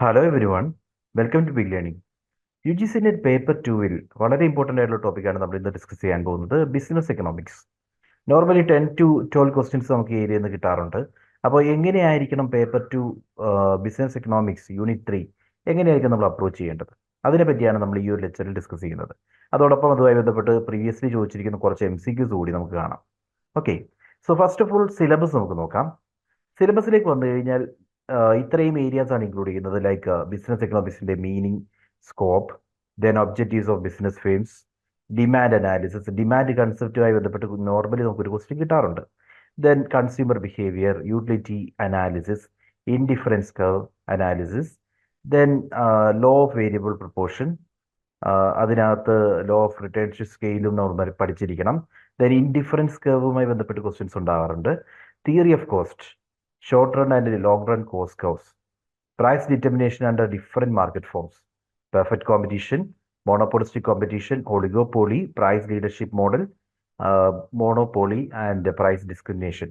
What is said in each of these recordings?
Hello everyone, welcome to big learning. U G സിന്റെ paper ടൂവിൽ വളരെ important ആയിട്ടുള്ള ടോപ്പിക്കാണ് നമ്മൾ ഇന്ന് ഡിസ്കസ് ചെയ്യാൻ പോകുന്നത്, business economics. Normally 10 to 12 questions നമുക്ക് ഈ ഏരിയയിൽ നിന്ന് കിട്ടാറുണ്ട്. അപ്പോൾ എങ്ങനെയായിരിക്കണം paper two business economics unit 3 എങ്ങനെയായിരിക്കും നമ്മൾ അപ്രോച്ച് ചെയ്യേണ്ടത്? അതിനെ പറ്റിയാണ് നമ്മൾ ഈ ഒരു ലെക്ചറിൽ ഡിസ്കസ് ചെയ്യുന്നത്. അതോടൊപ്പം അതുമായി ബന്ധപ്പെട്ട് പ്രീവിയസ്ലി ചോദിച്ചിരിക്കുന്ന കുറച്ച് MCQs കൂടി നമുക്ക് കാണാം. Okay, so first of all syllabus നമുക്ക് നോക്കാം. സിലബസിലേക്ക് വന്നു കഴിഞ്ഞാൽ ഇത്രയും ഏരിയാസ് ആണ് ഇൻക്ലൂഡ് ചെയ്യുന്നത്, ലൈക്ക് ബിസിനസ് എക്കണോമിക്സിന്റെ meaning, scope, then objectives of business firms, demand analysis. Demand കൺസെപ്റ്റുമായി ബന്ധപ്പെട്ട് നോർമലി നമുക്കൊരു ക്വസ്റ്റ്യൻ കിട്ടാറുണ്ട്. Then consumer behaviour, utility analysis, indifference curve analysis, then law of variable proportion. അതിനകത്ത് ലോ ഓഫ് റിട്ടേൺസ് സ്കെയിലും normally പഠിച്ചിരിക്കണം. Then indifference കർവുമായി ബന്ധപ്പെട്ട് questions ഉണ്ടാവാറുണ്ട്. Theory of cost, short run and long run cost curves, price determination under different market forms, perfect competition, monopolistic competition, oligopoly, price leadership model, monopoly and price discrimination.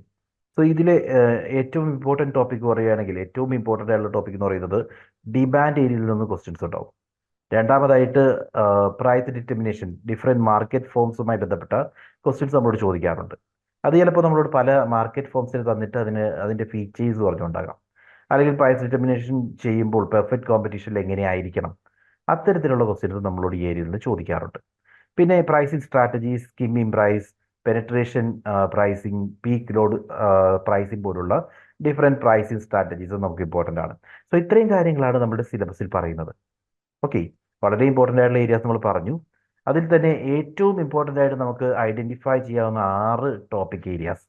So ഇതിലെ ഏറ്റവും important topic പറയുകയാണെങ്കിൽ ഏറ്റവും important ആയിട്ടുള്ള topic എന്ന് പറയുന്നത് demand ഏരിയയിൽ നിന്ന് questions ഉണ്ടാവും. രണ്ടാമതായിട്ട് പ്രൈസ് ഡിറ്റർമിനേഷൻ, ഡിഫറെൻറ്റ് മാർക്കറ്റ് ഫോംസുമായി ബന്ധപ്പെട്ട ക്വസ്റ്റ്യൻസ് നമ്മളോട് ചോദിക്കാറുണ്ട്. അത് ചിലപ്പോൾ നമ്മളോട് പല മാർക്കറ്റ് ഫോംസിന് തന്നിട്ട് അതിൻ്റെ ഫീച്ചേഴ്സ് പറഞ്ഞുണ്ടാകാം. അല്ലെങ്കിൽ പ്രൈസ് ഡിറ്റർമിനേഷൻ ചെയ്യുമ്പോൾ പെർഫെക്റ്റ് കോമ്പറ്റീഷനിൽ എങ്ങനെയായിരിക്കണം, അത്തരത്തിലുള്ള ക്വസ്റ്റ്യൻസ് നമ്മളോട് ഈ ഏരിയയിൽ നിന്ന് ചോദിക്കാറുണ്ട്. പിന്നെ pricing strategies, skimming price, penetration pricing, peak load pricing പോലുള്ള ഡിഫറെൻറ്റ് പ്രൈസിങ് സ്ട്രാറ്റജീസ് നമുക്ക് ഇമ്പോർട്ടൻ്റ് ആണ്. സോ ഇത്രയും കാര്യങ്ങളാണ് നമ്മുടെ സിലബസിൽ പറയുന്നത്. ഓക്കെ, വളരെ ഇമ്പോർട്ടൻ്റ് ആയിട്ടുള്ള ഏരിയാസ് നമ്മൾ പറഞ്ഞു. അതിൽ തന്നെ ഏറ്റവും ഇമ്പോർട്ടൻ്റ് ആയിട്ട് നമുക്ക് ഐഡൻറ്റിഫൈ ചെയ്യാവുന്ന 6 ടോപ്പിക് ഏരിയാസ്.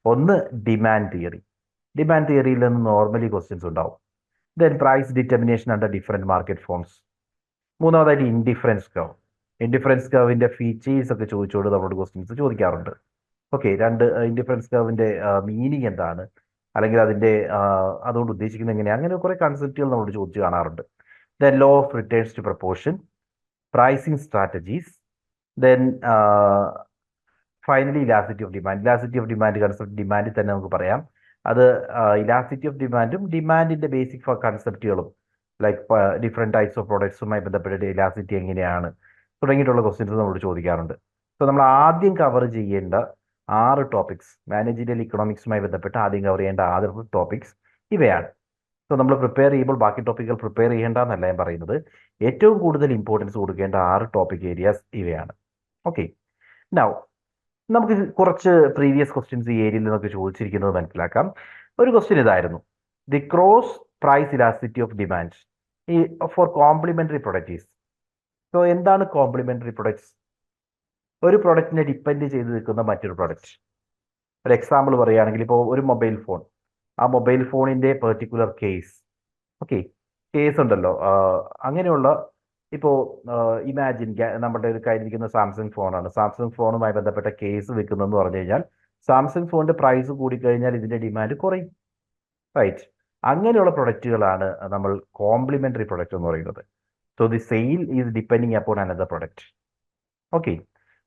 ഒന്ന് ഡിമാൻഡ് തിയറി. ഡിമാൻഡ് തിയറിയിൽ നിന്ന് നോർമലി ക്വസ്റ്റ്യൻസ് ഉണ്ടാവും. Then price determination under different market forms. മൂന്നാമതായിട്ട് ഇൻഡിഫറൻസ് കർവ്. ഇൻഡിഫറൻസ് കർവിൻ്റെ ഫീച്ചേഴ്സ് ഒക്കെ ചോദിച്ചുകൊണ്ട് നമ്മളോട് ക്വസ്റ്റ്യൻസ് ചോദിക്കാറുണ്ട്. ഓക്കെ, ഇൻഡിഫറൻസ് കർവിൻ്റെ മീനിങ് എന്താണ്, അല്ലെങ്കിൽ അതുകൊണ്ട് ഉദ്ദേശിക്കുന്നത് എങ്ങനെയാണ്, അങ്ങനെ കുറേ കൺസെപ്റ്റുകൾ നമ്മളോട് ചോദിച്ചു കാണാറുണ്ട്. Then law of returns to proportion, pricing strategies, then finally elasticity of demand. Elasticity of demand concept ഡിമാൻഡിൽ തന്നെ നമുക്ക് പറയാം. അത് ഇലാസിറ്റി ഓഫ് ഡിമാൻഡും ഡിമാൻഡിന്റെ ബേസിക് കൺസെപ്റ്റുകളും, ലൈക്ക് ഡിഫറെൻറ്റ് ടൈപ്സ് ഓഫ് പ്രൊഡക്ട്സുമായി ബന്ധപ്പെട്ടിട്ട് ഇലാസിറ്റി എങ്ങനെയാണ് തുടങ്ങിയിട്ടുള്ള ക്വസ്റ്റ്യൻസ് നമ്മളോട് ചോദിക്കാറുണ്ട്. സോ നമ്മൾ ആദ്യം കവർ ചെയ്യേണ്ട 6 ടോപ്പിക്സ്, മാനേജീരിയൽ ഇക്കണോമിക്സുമായി ബന്ധപ്പെട്ട് ആദ്യം കവർ ചെയ്യേണ്ട 6 ടോപ്പിക്സ് ഇവയാണ്. സോ നമ്മൾ പ്രിപ്പയർ ചെയ്യുമ്പോൾ ബാക്കി ടോപ്പിക്കുകൾ പ്രിപ്പയർ ചെയ്യേണ്ട എന്നല്ല ഞാൻ പറയുന്നത്, ഏറ്റവും കൂടുതൽ ഇമ്പോർട്ടൻസ് കൊടുക്കേണ്ട 6 ടോപ്പിക് ഏരിയാസ് ഇവയാണ്. ഓക്കെ, നൗ നമുക്ക് കുറച്ച് പ്രീവിയസ് ക്വസ്റ്റ്യൻസ് ഈ ഏരിയയിൽ നിന്നൊക്കെ ചോദിച്ചിരിക്കുന്നത് മനസ്സിലാക്കാം. ഒരു ക്വസ്റ്റ്യൻ ഇതായിരുന്നു: the cross price elasticity of demand ഈ ഫോർ കോംപ്ലിമെന്ററി പ്രൊഡക്റ്റീസ്. സോ എന്താണ് കോംപ്ലിമെന്ററി പ്രൊഡക്ട്സ്? ഒരു പ്രൊഡക്റ്റിനെ ഡിപ്പെൻഡ് ചെയ്ത് നിൽക്കുന്ന മറ്റൊരു പ്രൊഡക്റ്റ്. ഒരു എക്സാമ്പിൾ പറയുകയാണെങ്കിൽ, ഇപ്പോൾ ഒരു മൊബൈൽ ഫോൺ, ആ മൊബൈൽ ഫോണിന്റെ പെർട്ടിക്കുലർ കേസ്. ഓക്കെ, കേസ് ഉണ്ടല്ലോ, അങ്ങനെയുള്ള ഇപ്പോൾ ഇമാജിൻ നമ്മുടെ ഒരു കയ്യിലിരിക്കുന്ന സാംസങ് ഫോണാണ്. സാംസങ് ഫോണുമായി ബന്ധപ്പെട്ട കേസ് വെക്കുന്നതെന്ന് പറഞ്ഞു കഴിഞ്ഞാൽ സാംസങ് ഫോണിന്റെ പ്രൈസ് കൂടിക്കഴിഞ്ഞാൽ ഇതിന്റെ ഡിമാൻഡ് കുറയും, റൈറ്റ്? അങ്ങനെയുള്ള പ്രൊഡക്റ്റുകളാണ് നമ്മൾ കോംപ്ലിമെന്ററി പ്രൊഡക്റ്റ് എന്ന് പറയുന്നത്. So the sale is depending upon another product. Okay,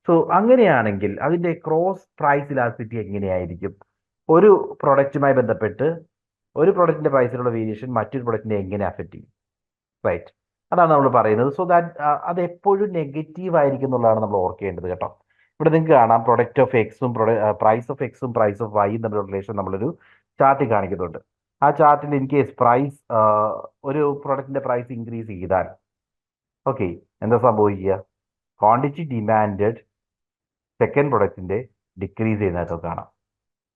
so അങ്ങനെയാണെങ്കിൽ അതിന്റെ ക്രോസ് പ്രൈസ് ഇലാസ്റ്റിറ്റി എങ്ങനെയായിരിക്കും? ഒരു പ്രൊഡക്റ്റുമായി ബന്ധപ്പെട്ട് ഒരു പ്രൊഡക്റ്റിന്റെ പ്രൈസിലുള്ള വേരിയേഷൻ മറ്റൊരു പ്രൊഡക്റ്റിനെ എങ്ങനെ അഫക്റ്റ് ചെയ്യും, റൈറ്റ്? അതാണ് നമ്മൾ പറയുന്നത്. സോ ദാറ്റ് അത് എപ്പോഴും നെഗറ്റീവ് ആയിരിക്കും എന്നുള്ളതാണ് നമ്മൾ ഓർക്കേണ്ടത്, കേട്ടോ. ഇവിടെ നിങ്ങൾക്ക് കാണാം, പ്രൊഡക്റ്റ് ഓഫ് എക്സും പ്രൈസ് ഓഫ് എക്സും പ്രൈസ് ഓഫ് വൈയും തമ്മിലുള്ള റിലേഷൻ നമ്മളൊരു ചാർട്ടിൽ കാണിക്കുന്നുണ്ട്. ആ ചാർട്ടിൽ ഇൻ കേസ് ഒരു പ്രൊഡക്റ്റിന്റെ പ്രൈസ് ഇൻക്രീസ് ചെയ്താൽ, ഓക്കെ, എന്താ സംഭവിക്കുക? ക്വാണ്ടിറ്റി ഡിമാൻഡഡ് സെക്കൻഡ് പ്രൊഡക്റ്റിന്റെ ഡിക്രീസ് ചെയ്യുന്നതായിട്ട് കാണാം.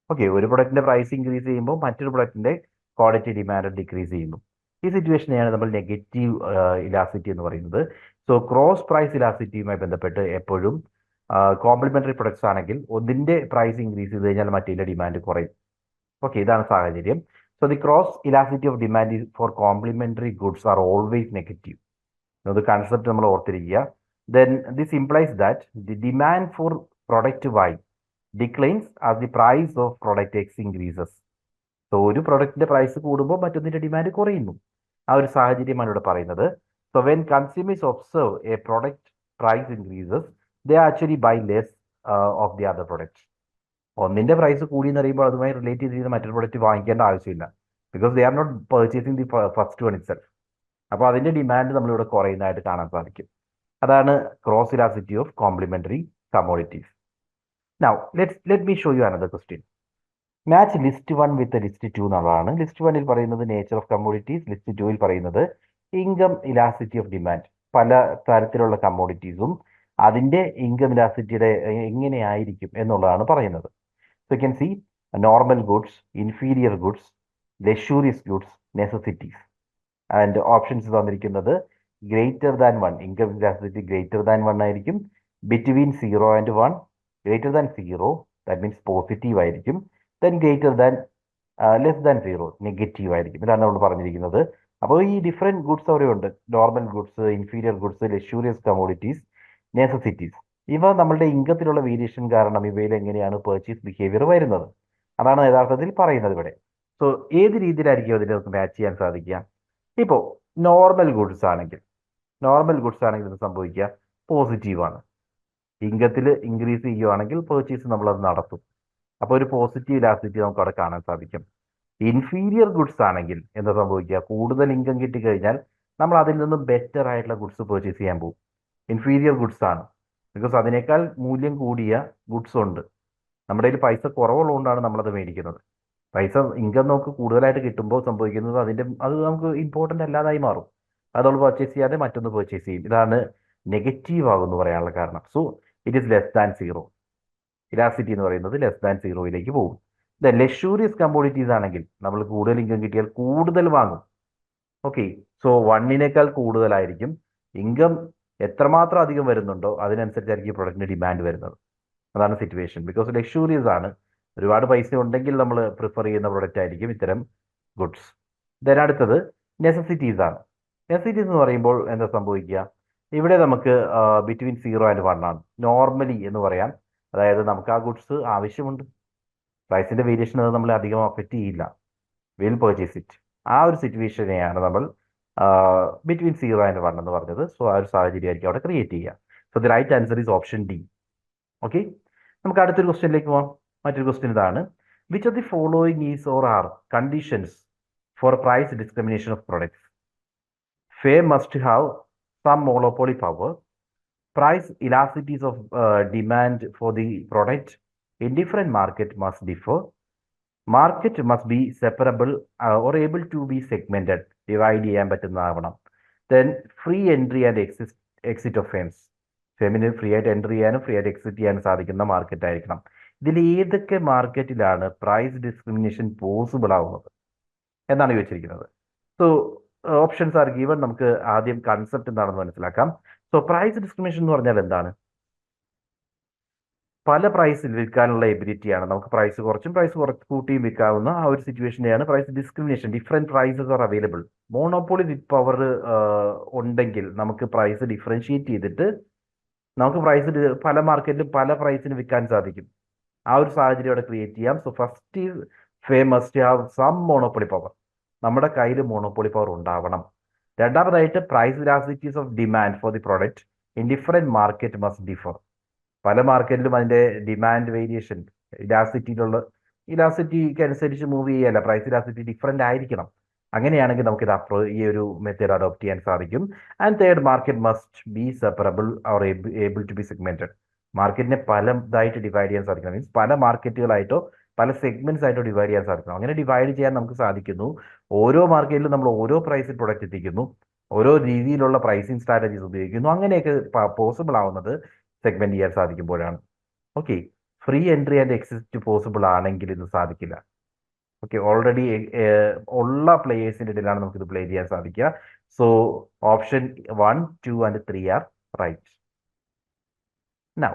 ഓക്കെ, ഒരു പ്രൊഡക്റ്റിന്റെ പ്രൈസ് ഇൻക്രീസ് ചെയ്യുമ്പോൾ മറ്റൊരു പ്രൊഡക്റ്റിന്റെ ക്വാളിറ്റി ഡിമാൻഡ് ഡിക്രീസ് ചെയ്യുന്നു. ഈ സിറ്റുവേഷനെയാണ് നമ്മൾ നെഗറ്റീവ് ഇലാസിറ്റി എന്ന് പറയുന്നത്. സോ ക്രോസ് പ്രൈസ് ഇലാസിറ്റിയുമായി ബന്ധപ്പെട്ട് എപ്പോഴും കോംപ്ലിമെന്ററി പ്രൊഡക്ട്സ് ആണെങ്കിൽ ഒന്നിന്റെ പ്രൈസ് ഇൻക്രീസ് ചെയ്ത് കഴിഞ്ഞാൽ മറ്റേ ഡിമാൻഡ് കുറയും. ഓക്കെ, ഇതാണ് സാഹചര്യം. So the cross elasticity of demand for complementary goods are always negative. ഇത് കൺസെപ്റ്റ് നമ്മൾ ഓർത്തിരിക്കുക. Then this implies that the demand for product Y declines as the price of product X increases. So ഒരു പ്രൊഡക്റ്റിന്റെ price കൂടുമ്പോൾ മറ്റൊന്നിന്റെ demand കുറയുന്നു. ആ ഒരു സാഹചര്യമാണ് ഇവിടെ പറയുന്നത്. So when consumers observe a product price increases, they actually buy less of the other product. ഒന്നിന്റെ പ്രൈസ് കൂടി എന്ന് പറയുമ്പോൾ അതുമായി റിലേറ്റ് ചെയ്ത് മറ്റൊരു പ്രൊഡക്റ്റ് വാങ്ങിക്കേണ്ട ആവശ്യമില്ല, because they are not purchasing the first one itself. അപ്പോൾ അതിൻ്റെ ഡിമാൻഡ് നമ്മളിവിടെ കുറയുന്നതായിട്ട് കാണാൻ സാധിക്കും. അതാണ് cross elasticity of complementary commodities. Now let me show you another question. Match list 1 with list 2 എന്നുള്ളതാണ്. ലിസ്റ്റ് 1 പറയുന്നത് നേച്ചർ ഓഫ് കമ്മോഡിറ്റീസ്, ലിസ്റ്റ് 2 പറയുന്നത് ഇൻകം ഇലാസ്റ്റിറ്റി ഓഫ് ഡിമാൻഡ്. പല തരത്തിലുള്ള കമ്മോഡിറ്റീസും അതിൻ്റെ ഇൻകം ഇലാസ്റ്റിറ്റിയുടെ എങ്ങനെയായിരിക്കും എന്നുള്ളതാണ് പറയുന്നത്. So you can see normal goods, inferior goods, luxurious goods, necessities. And options തന്നിരിക്കുന്നത് greater than 1, income elasticity greater than 1 ആയിരിക്കും. Between 0 and 1, greater than 0 that means positive ആയിരിക്കും. Then greater than less than 0 negative ആയിരിക്കും. ഇതാണ് നമ്മൾ പറഞ്ഞിരിക്കുന്നത്. അപ്പോൾ ഈ different goods അവിടെയുണ്ട്. Normal goods, inferior goods, luxurious commodities, necessities. ഇവ നമ്മളുടെ ഇൻകത്തിലുള്ള വേരിയേഷൻ കാരണം ഇവയിൽ എങ്ങനെയാണ് പർച്ചേസ് ബിഹേവിയർ വരുന്നത്, അതാണ് യഥാർത്ഥത്തിൽ പറയുന്നത് ഇവിടെ. സോ ഏത് രീതിയിലായിരിക്കും അതിനെ നമുക്ക് മാച്ച് ചെയ്യാൻ സാധിക്കുക? ഇപ്പോൾ നോർമൽ ഗുഡ്സ് ആണെങ്കിൽ ഇത് സംഭവിക്കുക പോസിറ്റീവാണ്. ഇൻകത്തിൽ ഇൻക്രീസ് ചെയ്യുകയാണെങ്കിൽ പർച്ചേസ് നമ്മളത് നടത്തും. അപ്പോൾ ഒരു പോസിറ്റീവ് ഇലാസ്റ്റിറ്റി നമുക്ക് അവിടെ കാണാൻ സാധിക്കും. ഇൻഫീരിയർ ഗുഡ്സ് ആണെങ്കിൽ എന്താ സംഭവിക്കുക? കൂടുതൽ ഇൻകം കിട്ടിക്കഴിഞ്ഞാൽ നമ്മൾ അതിൽ നിന്നും ബെറ്റർ ആയിട്ടുള്ള ഗുഡ്സ് പർച്ചേസ് ചെയ്യാൻ പോകും. ഇൻഫീരിയർ ഗുഡ്സ് ആണ്, ബിക്കോസ് അതിനേക്കാൾ മൂല്യം കൂടിയ ഗുഡ്സ് ഉണ്ട്. നമ്മുടെ കയ്യിൽ പൈസ കുറവുള്ളതുകൊണ്ടാണ് നമ്മളത് മേടിക്കുന്നത്. പൈസ ഇൻകം നമുക്ക് കൂടുതലായിട്ട് കിട്ടുമ്പോൾ സംഭവിക്കുന്നത് അത് നമുക്ക് ഇമ്പോർട്ടൻ്റ് അല്ലാതായി മാറും. അത് നമ്മൾ പർച്ചേസ് ചെയ്യാതെ മറ്റൊന്ന് പർച്ചേസ് ചെയ്യും. ഇതാണ് നെഗറ്റീവ് ആകുമെന്ന് പറയാനുള്ള കാരണം. So it is less than 0. Elasticity എന്ന് പറയുന്നത് ലെസ് ദാൻ 0യിലേക്ക് പോകും. ദ ലക്ഷൂറിയസ് കമ്മോഡിറ്റീസ് ആണെങ്കിൽ നമ്മൾ കൂടുതൽ ഇൻകം കിട്ടിയാൽ കൂടുതൽ വാങ്ങും. ഓക്കെ, സോ 1നേക്കാൾ കൂടുതലായിരിക്കും. ഇൻകം എത്രമാത്രം അധികം വരുന്നുണ്ടോ അതിനനുസരിച്ചായിരിക്കും ഈ പ്രൊഡക്റ്റിന് ഡിമാൻഡ് വരുന്നത്. അതാണ് സിറ്റുവേഷൻ. ബിക്കോസ് ലക്ഷൂറിയസ് ആണ്, ഒരുപാട് പൈസ ഉണ്ടെങ്കിൽ നമ്മൾ പ്രിഫർ ചെയ്യുന്ന പ്രൊഡക്റ്റ് ആയിരിക്കും ഇത്തരം ഗുഡ്സ്. ദെൻ അടുത്തത് നെസസിറ്റീസ് ആണ്. നെസസിറ്റീസ് എന്ന് പറയുമ്പോൾ എന്താ സംഭവിക്കുക? ഇവിടെ നമുക്ക് ബിറ്റ്വീൻ 0 and 1 ആണ്. നോർമലി എന്ന് പറയാം, അതായത് നമുക്ക് ആ ഗുഡ്സ് ആവശ്യമുണ്ട്, പ്രൈസിൻ്റെ വേരിയേഷൻ അത് നമ്മളെ അധികം അഫക്റ്റ് ചെയ്യില്ല, വിൽ പർച്ചേസ് ഇറ്റ്. ആ ഒരു സിറ്റുവേഷനെയാണ് നമ്മൾ ബിറ്റ്വീൻ 0 and 1 എന്ന് പറഞ്ഞത്. സോ ആ ഒരു സാഹചര്യമായിരിക്കും അവിടെ ക്രിയേറ്റ് ചെയ്യുക. So the right answer is option D. Okay, നമുക്ക് അടുത്തൊരു ക്വസ്റ്റ്യനിലേക്ക് പോകാം. മറ്റൊരു ക്വസ്റ്റ്യൻ ഇതാണ്: which of the following is or are conditions for price discrimination of products? Firm must have some monopoly power. Price elasticities of demand for the product in different market must differ. Market must be separable or able to be segmented, divide ചെയ്യാൻ പറ്റുന്നതാവണം. Then free entry and exit of firms. ഫെമിന് free ആയിട്ട് entry ചെയ്യാനും free ആയിട്ട് exit ചെയ്യാനും സാധിക്കുന്ന market ആയിരിക്കണം. ഇതിൽ ഏതൊക്കെ മാർക്കറ്റിലാണ് പ്രൈസ് ഡിസ്ക്രിമിനേഷൻ പോസിബിൾ ആവുന്നത് എന്നാണ് ചോദിച്ചിരിക്കുന്നത്. So options are given. നമുക്ക് ആദ്യം കൺസെപ്റ്റ് എന്താണെന്ന് മനസ്സിലാക്കാം. സോ പ്രൈസ് ഡിസ്ക്രിമിനേഷൻ എന്ന് പറഞ്ഞാൽ എന്താണ്? പല പ്രൈസിൽ വിൽക്കാനുള്ള എബിലിറ്റിയാണ്. നമുക്ക് പ്രൈസ് കുറച്ചും പ്രൈസ് കൂട്ടിയും വിൽക്കാവുന്ന ആ ഒരു സിറ്റുവേഷനെയാണ് price discrimination. Different prices are available. Monopoly power ഉണ്ടെങ്കിൽ നമുക്ക് പ്രൈസ് ഡിഫറൻഷിയേറ്റ് ചെയ്തിട്ട് നമുക്ക് പ്രൈസ് പല മാർക്കറ്റിലും പല പ്രൈസിന് വിൽക്കാൻ സാധിക്കും. ആ ഒരു സാഹചര്യം അവിടെ ക്രിയേറ്റ് ചെയ്യാം. So first is firm must have some monopoly power. നമ്മുടെ കയ്യിൽ മോണോപോളി പവർ ഉണ്ടാവണം. രണ്ടാമതായിട്ട് price elasticities of demand for the product in different market must differ. പല മാർക്കറ്റിലും അതിൻ്റെ ഡിമാൻഡ് വേരിയേഷൻ ഇലാസ്റ്റിറ്റിക്ക് അനുസരിച്ച് മൂവ് ചെയ്യല്ല. പ്രൈസ് ഇലാസ്റ്റിറ്റി ഡിഫറെൻ്റ് ആയിരിക്കണം. അങ്ങനെയാണെങ്കിൽ നമുക്ക് ഈ ഒരു മെത്തേഡ് അഡോപ്റ്റ് ചെയ്യാൻ സാധിക്കും. And third, market must be separable or able to be segmented. മാർക്കറ്റിനെ പല ഇതായിട്ട് ഡിവൈഡ് ചെയ്യാൻ സാധിക്കണം. മീൻസ് പല മാർക്കറ്റുകളായിട്ടോ പല സെഗ്മെന്റ്സ് ആയിട്ടോ ഡിവൈഡ് ചെയ്യാൻ സാധിക്കണം. അങ്ങനെ ഡിവൈഡ് ചെയ്യാൻ നമുക്ക് സാധിക്കുന്നു. ഓരോ മാർക്കറ്റിലും നമ്മൾ ഓരോ പ്രൈസിൽ പ്രൊഡക്റ്റ് എത്തിക്കുന്നു, ഓരോ രീതിയിലുള്ള പ്രൈസിങ് സ്ട്രാറ്റജീസ് ഉപയോഗിക്കുന്നു. അങ്ങനെയൊക്കെ പോസിബിൾ ആവുന്നത് സെഗ്മെന്റ് ചെയ്യാൻ സാധിക്കുമ്പോഴാണ്. Okay, free entry and exit possible ആണെങ്കിൽ ഇത് സാധിക്കില്ല. ഓക്കെ, ഓൾറെഡി ഉള്ള പ്ലേയേഴ്സിൻ്റെ ഇടയിലാണ് നമുക്കിത് പ്ലേ ചെയ്യാൻ സാധിക്കുക. So option 1, 2 and 3 are right. Now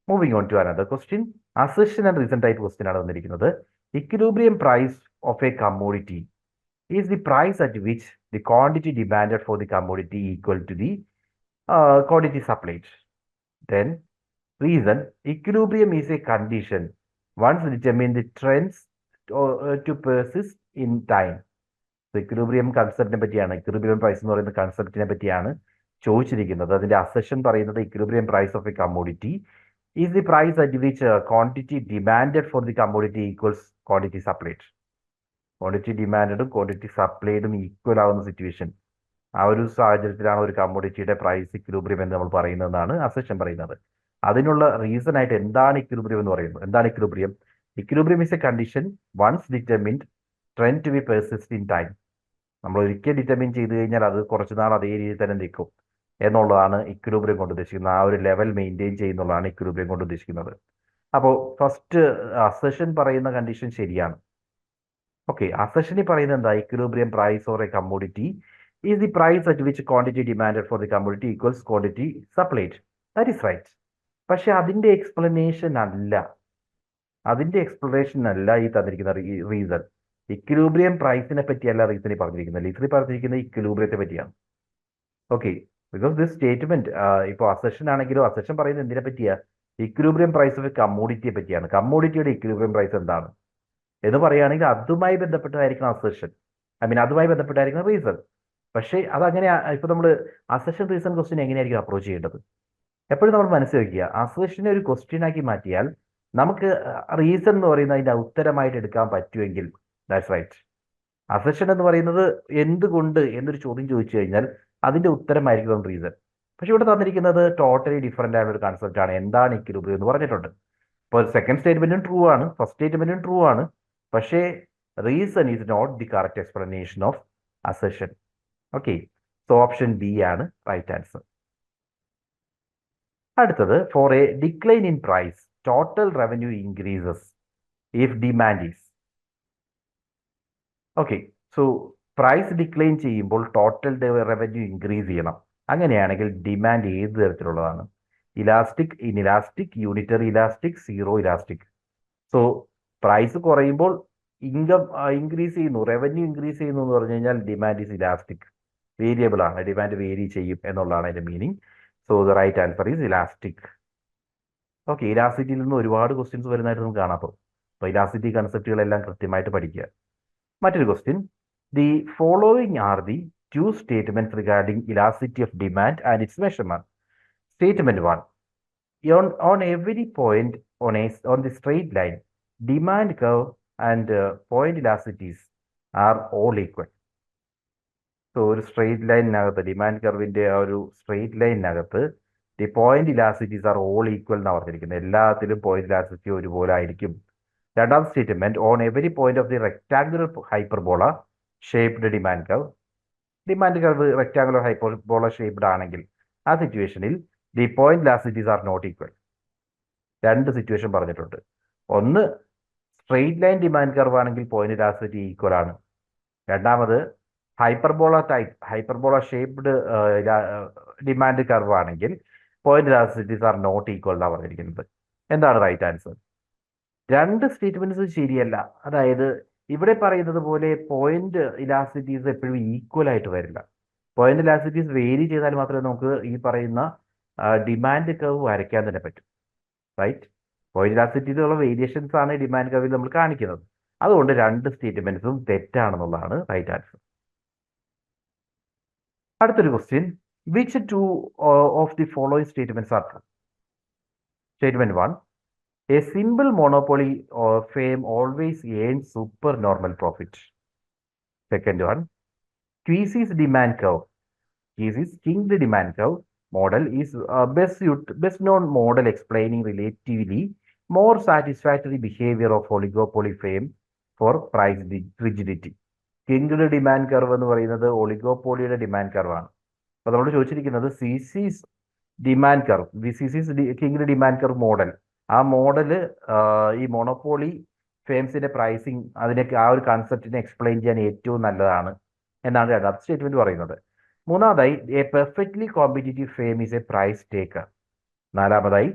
moving on to another question. Assertion and reason type question ആണ് വന്നിരിക്കുന്നത്. Equilibrium price of a commodity is the price at which the quantity demanded for the commodity equal to the quantity supplied. Then reason: equilibrium is a condition once determined the trends to persist in time. So equilibrium കൺസെപ്റ്റിനെ പറ്റിയാണ്, equilibrium price എന്ന് പറയുന്ന കൺസെപ്റ്റിനെ പറ്റിയാണ് ചോദിച്ചിരിക്കുന്നത്. അതിന്റെ assertion പറയുന്നത് equilibrium price of a commodity is the price at which quantity demanded for the commodity equals quantity supplied. Quantity ഡിമാൻഡും quantity സപ്ലൈഡും equal ആവുന്ന സിറ്റുവേഷൻ ആ ഒരു സാഹചര്യത്തിലാണ് ഒരു കമ്മോഡിറ്റിയുടെ പ്രൈസ് ഇക്വിലിബ്രിയം എന്ന് നമ്മൾ പറയുന്നതെന്നാണ് അസഷൻ പറയുന്നത്. അതിനുള്ള റീസൺ ആയിട്ട് എന്താണ് ഇക്വിലിബ്രിയം എന്ന് പറയുന്നത്? എന്താണ് equilibrium? Equilibrium is a condition once determined trend to be persist in time. നമ്മൾ ഒരിക്കൽ ഡിറ്റർമിൻ ചെയ്ത് കഴിഞ്ഞാൽ അത് കുറച്ച് നാൾ അതേ രീതിയിൽ തന്നെ നിൽക്കും എന്നുള്ളതാണ് ഇക്വിലിബ്രിയം കൊണ്ട് ഉദ്ദേശിക്കുന്നത്. ആ ഒരു ലെവൽ മെയിൻറ്റെയിൻ ചെയ്യുന്നുള്ളതാണ് ഇക്വിലിബ്രിയം കൊണ്ട് ഉദ്ദേശിക്കുന്നത്. അപ്പോൾ ഫസ്റ്റ് അസഷൻ പറയുന്ന കണ്ടീഷൻ ശരിയാണ്. ഓക്കെ, അസഷനിൽ പറയുന്നത് എന്താ? Equilibrium price or a commodity is the price at which quantity demanded for the commodity equals quantity supplied. That is right. പക്ഷെ അതിന്റെ എക്സ്പ്ലനേഷൻ അല്ല ഈ തന്നിരിക്കുന്ന റീസൺ. ഇക്വിലിബ്രിയം പ്രൈസിനെ പറ്റിയല്ല റീസണിൽ പറഞ്ഞിരിക്കുന്നത്. റീസണിൽ പറഞ്ഞിരിക്കുന്നത് ഇക്വിലിബ്രിയത്തെ പറ്റിയാണ്. ഓക്കെ, ബിക്കോസ് ദിസ് സ്റ്റേറ്റ്മെന്റ് ഇപ്പോൾ അസഷൻ ആണെങ്കിലും അസഷൻ പറയുന്നത് എന്തിനെ പറ്റിയാ? ഇക്വിലിബ്രിയം പ്രൈസ് ഓഫ് കമ്മോഡിറ്റിയെ പറ്റിയാണ്. കമ്മോഡിറ്റിയുടെ ഇക്വിലിബ്രിയം പ്രൈസ് എന്താണ് എന്ന് പറയുകയാണെങ്കിൽ അതുമായി ബന്ധപ്പെട്ടായിരിക്കണം അസഷൻ. അതുമായി ബന്ധപ്പെട്ടായിരിക്കണം റീസൺ. പക്ഷേ അതങ്ങനെ ഇപ്പൊ നമ്മൾ അസഷൻ റീസൺ ക്വസ്റ്റ്യൻ എങ്ങനെയായിരിക്കും അപ്രോച്ച് ചെയ്യേണ്ടത്? എപ്പോഴും നമ്മൾ മനസ്സിൽ വെക്കുക, അസഷനെ ഒരു ക്വസ്റ്റ്യൻ ആക്കി മാറ്റിയാൽ നമുക്ക് റീസൺ എന്ന് പറയുന്നത് അതിന്റെ ഉത്തരമായിട്ട് എടുക്കാൻ പറ്റുമെങ്കിൽ ദാറ്റ്സ് റൈറ്റ്. അസഷൻ എന്ന് പറയുന്നത് എന്തുകൊണ്ട് എന്നൊരു ചോദ്യം ചോദിച്ചു കഴിഞ്ഞാൽ അതിന്റെ ഉത്തരമായിരിക്കും റീസൺ. പക്ഷെ ഇവിടെ തന്നിരിക്കുന്നത് ടോട്ടലി ഡിഫറെന്റ് ആയ ഒരു കൺസെപ്റ്റ് ആണ്. എന്താണ് ഇക്വിലിബ്രിയം എന്ന് പറഞ്ഞിട്ടുണ്ട്. ഇപ്പോൾ സെക്കൻഡ് സ്റ്റേറ്റ്മെന്റും ട്രൂ ആണ്, ഫസ്റ്റ് സ്റ്റേറ്റ്മെന്റും ട്രൂ ആണ്. പക്ഷേ reason is not the correct explanation of assertion. Okay, so option B ആണ് റൈറ്റ് ആൻസർ. അടുത്തത്, for a decline in price total revenue increases if demand is. Okay, so price decline ചെയ്യുമ്പോൾ total revenue increase ചെയ്യണം. അങ്ങനെയാണെങ്കിൽ demand ഏത് തരത്തിലുള്ളതാണ്? Elastic, inelastic, unitary elastic, zero elastic. So price കുറയുമ്പോൾ income increase ചെയ്യുന്നു, revenue increase ചെയ്യുന്നു എന്ന് പറഞ്ഞു കഴിഞ്ഞാൽ ഡിമാൻഡ് ഈസ് ഇലാസ്റ്റിക്. വേരിയബിൾ ആണ്, ഡിമാൻഡ് വേരി ചെയ്യും എന്നുള്ളതാണ് അതിന്റെ meaning. So the right answer is elastic. Okay, ഇലാസ്റ്റിറ്റിയിൽ നിന്ന് ഒരുപാട് ക്വസ്റ്റ്യൻസ് വരുന്നതായിട്ട് നമുക്ക് കാണാം. അപ്പോൾ ഇലാസ്റ്റിറ്റി കൺസെപ്റ്റുകളെല്ലാം കൃത്യമായിട്ട് പഠിക്കുക. മറ്റൊരു question, the following are the two statements regarding elasticity of demand and its measurement. Statement 1. On every point on the straight line, demand curve and point elasticities are all equal. So ഒരു straight ലൈനിനകത്ത്, demand കർവിന്റെ ആ ഒരു straight ലൈനിനകത്ത് the point elasticities are all equal എന്നാണ് പറഞ്ഞിരിക്കുന്നത്. എല്ലാത്തിലും point elasticity ഒരുപോലെ ആയിരിക്കും. രണ്ടാം statement, on every point of the rectangular hyperbola shaped demand curve. Demand curve rectangular hyperbola shaped ആണെങ്കിൽ ആ സിറ്റുവേഷനിൽ the point elasticities are not equal. രണ്ട് സിറ്റുവേഷൻ പറഞ്ഞിട്ടുണ്ട്. ഒന്ന്, സ്ട്രെയിറ്റ് ലൈൻ ഡിമാൻഡ് കർവ് ആണെങ്കിൽ പോയിന്റ് ഇലാസ്റ്റിറ്റി ഈക്വൽ ആണ്. രണ്ടാമത്, ഹൈപ്പർബോള ഷേപ്ഡ് ഡിമാൻഡ് കർവ് ആണെങ്കിൽ point elasticities are not equal എന്നാണ് പറഞ്ഞിരിക്കുന്നത്. എന്താണ് റൈറ്റ് ആൻസർ? രണ്ട് സ്റ്റേറ്റ്മെന്റ്സ് ശരിയല്ല. അതായത് ഇവിടെ പറയുന്നത് പോലെ പോയിന്റ് ഇലാസ്റ്റിറ്റീസ് എപ്പോഴും ഈക്വൽ ആയിട്ട് വരില്ല. പോയിന്റ് ഇലാസ്റ്റിറ്റീസ് വേരി ചെയ്താൽ മാത്രമേ നമുക്ക് ഈ പറയുന്ന ഡിമാൻഡ് കർവ് വരയ്ക്കാൻ തന്നെ പറ്റും. റൈറ്റ്, പോയിന്റ് ഇലാസ്റ്റിറ്റിയിലുള്ള വേരിയേഷൻസ് ആണ് ഡിമാൻഡ് കർവിൽ നമ്മൾ കാണിക്കുന്നത്. അതുകൊണ്ട് രണ്ട് സ്റ്റേറ്റ്മെന്റ്സും തെറ്റാണെന്നുള്ളതാണ് റൈറ്റ് ആൻസർ. അടുത്തൊരു question, which two of the following statements are true? Statement 1, a simple monopoly or firm always earns supernormal profit. Second one, Quisy's demand curve, Quisy's kinged demand curve model is best known model explaining relatively more satisfactory behavior of oligopoly firm for price rigidity. Kinked demand curve എന്ന് പറയുന്നത് ഒളിഗോപോളിയുടെ demand കർവാണ്. അപ്പോൾ നമ്മൾ ചോദിച്ചിരിക്കുന്നത് Sweezy's demand curve, Sweezy's kinked demand curve model, ആ model ഈ monopoly ഫേംസിന്റെ പ്രൈസിങ് അതിനൊക്കെ ആ ഒരു കൺസെപ്റ്റിനെ എക്സ്പ്ലെയിൻ ചെയ്യാൻ ഏറ്റവും നല്ലതാണ് എന്നാണ് രണ്ടാമത്തെ സ്റ്റേറ്റ്മെന്റ് പറയുന്നത്. മൂന്നാമതായി, a perfectly competitive firm is a price taker. നാലാമതായി,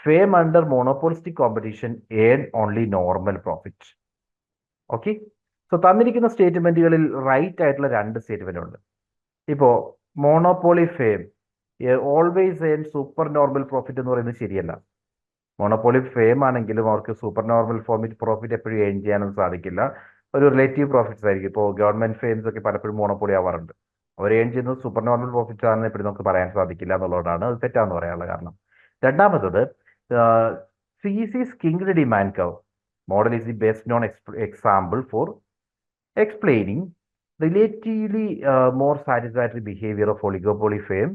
firm under monopolistic competition earn only normal profit. Okay, so തന്നിരിക്കുന്ന സ്റ്റേറ്റ്മെന്റുകളിൽ റൈറ്റ് ആയിട്ടുള്ള രണ്ട് സ്റ്റേറ്റ്മെന്റ് ഉണ്ട്. ഇപ്പോൾ monopoly firm always earn super normal profit എന്ന് പറയുന്നത് ശരിയല്ല. മോണോപോളി ഫേം ആണെങ്കിലും അവർക്ക് സൂപ്പർ നോർമൽ പ്രോഫിറ്റ് എപ്പോഴും ഏൺ ചെയ്യാനൊന്നും സാധിക്കില്ല. ഒരു റിലേറ്റീവ് പ്രോഫിറ്റ്സ് ആയിരിക്കും. ഇപ്പോൾ ഗവൺമെന്റ് ഫേംസ് ഒക്കെ പലപ്പോഴും മോണോപോളി ആവാറുണ്ട്. അവർ ഏൺ ചെയ്യുന്നത് സൂപ്പർ നോർമൽ പ്രോഫിറ്റ്സ് ആണെന്ന് എപ്പോഴും നമുക്ക് പറയാൻ സാധിക്കില്ല എന്നുള്ളതാണ് അത് തെറ്റാന്ന് പറയാനുള്ള കാരണം. രണ്ടാമത്തത്, Sweezy's kinked demand curve model is the best known example for explaining relatively more satisfactory behaviour of oligopoly firm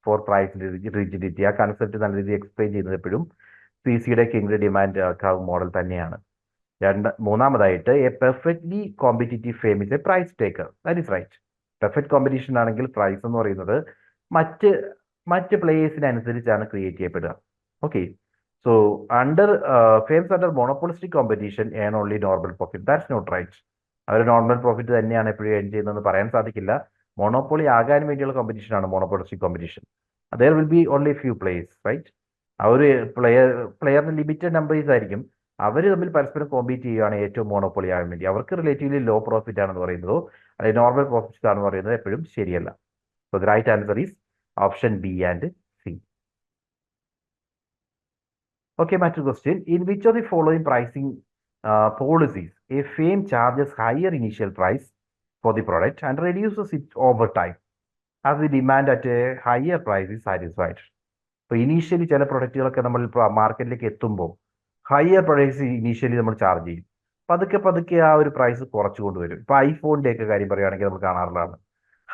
for price rigidity. ആ കൺസെപ്റ്റ് നല്ല രീതിയിൽ എക്സ്പ്ലെയിൻ ചെയ്യുന്നത് എപ്പോഴും പി സിയുടെ കിങ് ഡിമാൻഡ് കർവ് മോഡൽ തന്നെയാണ്. മൂന്നാമതായിട്ട് a perfectly competitive firm is a price taker. That is right. Perfect competition ആണെങ്കിൽ price എന്ന് പറയുന്നത് മറ്റ് മറ്റ് പ്ലേയേഴ്സിനനുസരിച്ചാണ് ക്രിയേറ്റ് ചെയ്യപ്പെടുക. Okay, so under firms under monopolistic competition earn only normal profit. That's not right. അവർ നോർമൽ പ്രോഫിറ്റ് തന്നെയാണ് എപ്പോഴും ഏൺ ചെയ്യുന്നതെന്ന് പറയാൻ സാധിക്കില്ല. മോണോപ്പൊളി ആകാൻ വേണ്ടിയുള്ള കോമ്പറ്റീഷൻ ആണ് monopolistic competition. There will be only few players, right. ആ ഒരു പ്ലെയറിന് ലിമിറ്റഡ് നമ്പേഴ്സ് ആയിരിക്കും. അവർ തമ്മിൽ പരസ്പരം കോമ്പീറ്റ് ചെയ്യുകയാണ് ഏറ്റവും മോണോപ്പൊളി ആകാൻ വേണ്ടി. അവർക്ക് റിലേറ്റീവ്ലി ലോ പ്രോഫിറ്റ് ആണെന്ന് പറയുന്നതോ അല്ലെങ്കിൽ നോർമൽ പ്രോഫിറ്റ്സ് ആണെന്ന് പറയുന്നത് എപ്പോഴും ശരിയല്ല. So the right answer is option B and C. Okay, മറ്റൊരു question. In which of the following pricing policies a firm charges higher initial price for the product and reduces it over time as the demand at a higher price is satisfied. ഇപ്പോൾ initially ചില പ്രൊഡക്റ്റുകളൊക്കെ നമ്മൾ ഇപ്പോൾ മാർക്കറ്റിലേക്ക് എത്തുമ്പോൾ higher price initially നമ്മൾ charge ചെയ്യും. പതുക്കെ പതുക്കെ ആ ഒരു പ്രൈസ് കുറച്ചു കൊണ്ടുവരും. ഇപ്പോൾ ഐഫോണിൻ്റെ ഒക്കെ കാര്യം പറയുകയാണെങ്കിൽ നമ്മൾ കാണാറുള്ളതാണ്.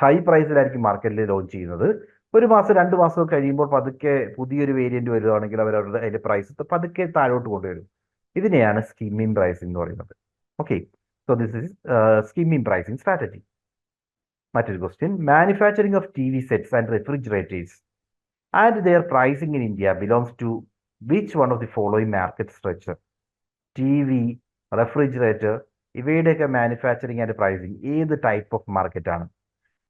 ഹൈ പ്രൈസിലായിരിക്കും മാർക്കറ്റിൽ ലോഞ്ച് ചെയ്യുന്നത്. ഒരു മാസം 2 മാസം കഴിയുമ്പോൾ പതുക്കെ പുതിയൊരു വേരിയന്റ് വരുവാണെങ്കിൽ അവരവരുടെ അതിന്റെ പ്രൈസ് പതുക്കെ താഴോട്ട് കൊണ്ടുവരും. ഇതിനെയാണ് സ്കിമ്മിംഗ് പ്രൈസിംഗ് എന്ന് പറയുന്നത്. Okay, so this is skimming pricing strategy. മറ്റൊരു question. Manufacturing of TV sets and refrigerators and their pricing in India belongs to which one of the following market structure? TV, refrigerator, ഇവയുടെയൊക്കെ manufacturing and pricing ഏത് type of market ആണ്?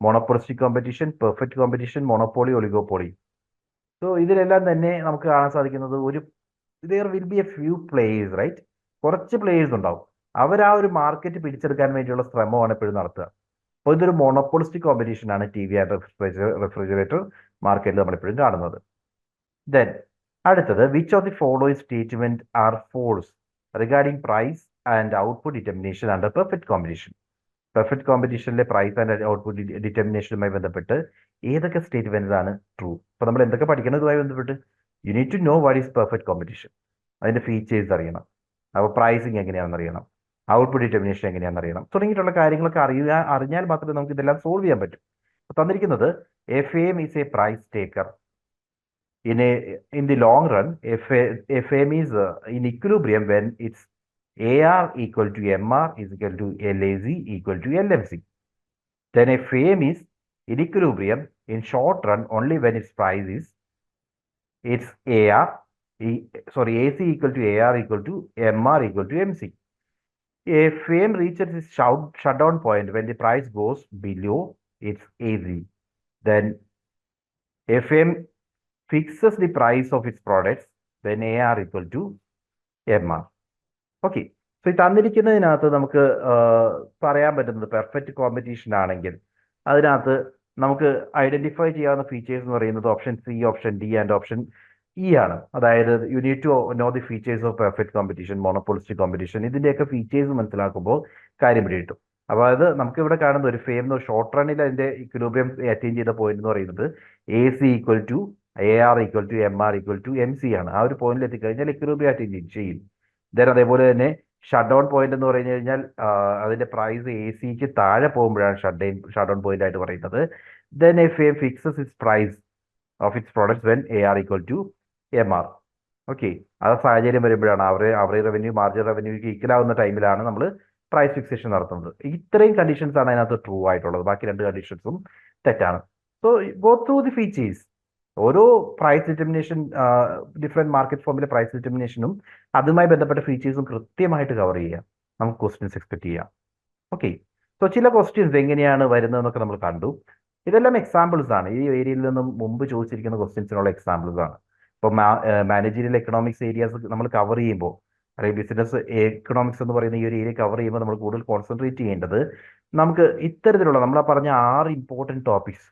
Monopolistic competition, perfect competition, monopoly, oligopoly. So ഇതിലെല്ലാം തന്നെ നമുക്ക് കാണാൻ സാധിക്കുന്നത് there will be a few players, right? കുറച്ച് players ഉണ്ടാവും. അവർ ആ ഒരു മാർക്കറ്റ് പിടിച്ചെടുക്കാൻ വേണ്ടിയുള്ള ശ്രമമാണ് എപ്പോഴും നടത്തുക. അപ്പോൾ ഇതൊരു മോണോപോളിസ്റ്റിക് കോമ്പറ്റീഷൻ ആണ് TV ആൻഡ് റെഫ്രിജറേറ്റർ മാർക്കറ്റിൽ നമ്മളെപ്പോഴും കാണുന്നത്. ദെൻ അടുത്തത്, which of the following statement are false regarding price and output determination under perfect competition? Perfect കോമ്പറ്റീഷനിലെ പ്രൈസ് ആൻഡ് ഔട്ട്പുട്ട് ഡിറ്റർമിനേഷനുമായി ബന്ധപ്പെട്ട് ഏതൊക്കെ സ്റ്റേറ്റ്മെന്റ്സ് ആണ് ട്രൂ? അപ്പോൾ നമ്മൾ എന്തൊക്കെ പഠിക്കുന്നതുമായി ബന്ധപ്പെട്ട് you need to know what is perfect competition. അതിന്റെ ഫീച്ചേഴ്സ് അറിയണം. അപ്പോൾ പ്രൈസിങ് എങ്ങനെയാണെന്ന് അറിയണം, ഔട്ട്പുട്ട് ഡിറ്റർമിനേഷൻ എങ്ങനെയാണെന്ന് അറിയണം, തുടങ്ങിയിട്ടുള്ള കാര്യങ്ങളൊക്കെ അറിഞ്ഞാൽ മാത്രമേ നമുക്ക് ഇതെല്ലാം സോൾവ് ചെയ്യാൻ പറ്റും. തന്നിരിക്കുന്നത് a firm is a price taker. In the long run, a firm is in equilibrium when its AR equal to MR is equal to LAC equal to LMC. Then a firm is in equilibrium in short run only when its price is AC equal to AR equal to MR equal to MC. A firm reaches its shutdown point when the price goes below its AC. Then a firm fixes the price of its products when AR equal to MR. Okay, so ഈ തന്നിരിക്കുന്നതിനകത്ത് നമുക്ക് പറയാൻ പറ്റുന്നത് perfect competition ആണെങ്കിൽ അതിനകത്ത് നമുക്ക് identify ചെയ്യാവുന്ന features എന്ന് പറയുന്നത് option C, option D and option E ആണ്. അതായത് you need to know the features of perfect competition, monopolistic competition. ഇതിന്റെയൊക്കെ ഫീച്ചേഴ്സ് മനസ്സിലാക്കുമ്പോൾ കാര്യം പിടികിട്ടും. അപ്പോൾ അത് നമുക്ക് ഇവിടെ കാണുന്ന ഒരു ഫേം ഷോർട്ട് റണ്ണിൽ അതിന്റെ ഇക്വിലിബ്രിയം അറ്റൈൻ ചെയ്ത പോയിന്റ് എന്ന് പറയുന്നത് AC equal to AR equal to MR equal to MC ആണ്. ആ ഒരു പോയിന്റിൽ എത്തിക്കഴിഞ്ഞാൽ ഇക്വിലിബ്രിയം അറ്റൈൻ ചെയ്യും. ദെൻ അതേപോലെ തന്നെ ഷട്ട് ഡൗൺ പോയിന്റ് എന്ന് പറഞ്ഞു കഴിഞ്ഞാൽ അതിന്റെ പ്രൈസ് ACക്ക് താഴെ പോകുമ്പോഴാണ് ഷട്ട് ഡൗൺ പോയിന്റ് ആയിട്ട് പറയുന്നത്. Then a firm fixes its price of its products when AR equal to MR. Okay, ആ സാഹചര്യം വരുമ്പോഴാണ് അവരുടെ റവന്യൂ മാർജിൻ റവന്യൂക്ക് ഈക്വൽ ആവുന്ന ടൈമിലാണ് നമ്മൾ പ്രൈസ് ഫിക്സേഷൻ നടത്തുന്നത്. ഇത്രയും കണ്ടീഷൻസ് ആണ് അതിനകത്ത് ട്രൂ ആയിട്ടുള്ളത്. ബാക്കി 2 കണ്ടീഷൻസും തെറ്റാണ്. So go through the features. ഓരോ പ്രൈസ് ഡിറ്റർമിനേഷൻ, ഡിഫറെന്റ് മാർക്കറ്റ് ഫോമിലെ പ്രൈസ് ഡിറ്റർമിനേഷനും അതുമായി ബന്ധപ്പെട്ട ഫീച്ചേഴ്സും കൃത്യമായിട്ട് കവർ ചെയ്യുക. നമുക്ക് ക്വസ്റ്റ്യൻസ് എക്സ്പെക്ട് ചെയ്യാം. ഓക്കെ, സോ ചില ക്വസ്റ്റ്യൻസ് എങ്ങനെയാണ് വരുന്നതെന്നൊക്കെ നമ്മൾ കണ്ടു. ഇതെല്ലാം എക്സാമ്പിൾസ് ആണ്. ഈ ഏരിയയിൽ നിന്നും മുമ്പ് ചോദിച്ചിരിക്കുന്ന ക്വസ്റ്റ്യൻസിനുള്ള എക്സാമ്പിൾസ് ആണ്. ഇപ്പോൾ മാനേജീരിയൽ എക്കണോമിക്സ് ഏരിയാസ് നമ്മൾ കവർ ചെയ്യുമ്പോൾ, അല്ലെങ്കിൽ ബിസിനസ് എക്കണോമിക്സ് എന്ന് പറയുന്ന ഈ ഒരു ഏരിയ കവർ ചെയ്യുമ്പോൾ നമ്മൾ കൂടുതൽ കോൺസെൻട്രേറ്റ് ചെയ്യേണ്ടത് നമുക്ക് ഇത്തരത്തിലുള്ള നമ്മൾ പറഞ്ഞ 6 ഇമ്പോർട്ടൻറ്റ് ടോപ്പിക്സ്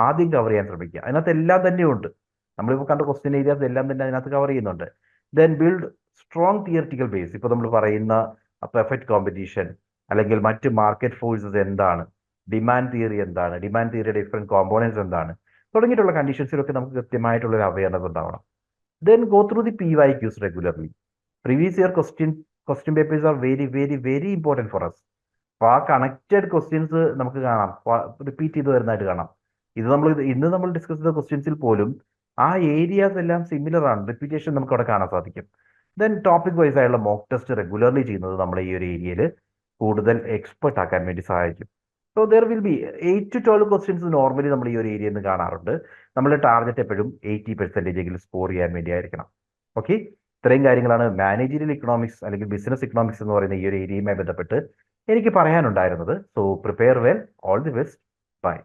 ആദ്യം കവർ ചെയ്യാൻ ശ്രമിക്കുക. അതിനകത്ത് എല്ലാം തന്നെ ഉണ്ട്. നമ്മളിപ്പോൾ കണ്ട ക്വസ്റ്റ്യൻ ഏരിയാസ് എല്ലാം തന്നെ അതിനകത്ത് കവർ ചെയ്യുന്നുണ്ട്. Then build strong theoretical base. ഇപ്പോൾ നമ്മൾ പറയുന്ന പെർഫെക്റ്റ് കോമ്പറ്റീഷൻ അല്ലെങ്കിൽ മറ്റ് മാർക്കറ്റ് ഫോഴ്സസ് എന്താണ്, ഡിമാൻഡ് തിയറി എന്താണ്, ഡിമാൻഡ് തിയറിയുടെ ഡിഫറെൻറ്റ് കോമ്പോണൻസ് എന്താണ്, തുടങ്ങിയിട്ടുള്ള കണ്ടീഷൻസിലൊക്കെ നമുക്ക് കൃത്യമായിട്ടുള്ള ഒരു അവയർനെസ് ഉണ്ടാവണം. Then go through the PYQs regularly. Previous year question papers are very very very important for us. അപ്പോൾ ആ കണക്റ്റഡ് ക്വസ്റ്റ്യൻസ് നമുക്ക് കാണാം, റിപ്പീറ്റ് ചെയ്ത് വരുന്നതായിട്ട് കാണാം. ഇന്ന് നമ്മൾ ഡിസ്കസ് ചെയ്ത ക്വസ്റ്റ്യൻസിൽ പോലും ആ ഏരിയാസ് എല്ലാം സിമിലർ ആണ്, റിപ്പീറ്റേഷൻ നമുക്ക് അവിടെ കാണാൻ സാധിക്കും. ദെൻ ടോപ്പിക് വൈസ് ആയുള്ള മോക്ക് ടെസ്റ്റ് റെഗുലർലി ചെയ്യുന്നത് നമ്മളെ ഈ ഒരു ഏരിയയിൽ കൂടുതൽ എക്സ്പെർട്ട് ആക്കാൻ വേണ്ടി സഹായിക്കും. So there will B 8 to 12 questions normally നമ്മൾ ഈ ഒരു ഏരിയയിൽ നിന്ന് കാണാറുണ്ട്. നമ്മുടെ ടാർഗറ്റ് എപ്പോഴും 80% എങ്കിലും സ്കോർ ചെയ്യാൻ വേണ്ടി ആയിരിക്കണം. ഓക്കെ, ഇത്രയും കാര്യങ്ങളാണ് മാനേജീരിയൽ ഇക്കണോമിക്സ് അല്ലെങ്കിൽ ബിസിനസ് ഇക്കണോമിക്സ് എന്ന് പറയുന്ന ഈ ഒരു ഏരിയയുമായി ബന്ധപ്പെട്ട് എനിക്ക് പറയാനുണ്ടായിരുന്നത്. So prepare well, all the best, by.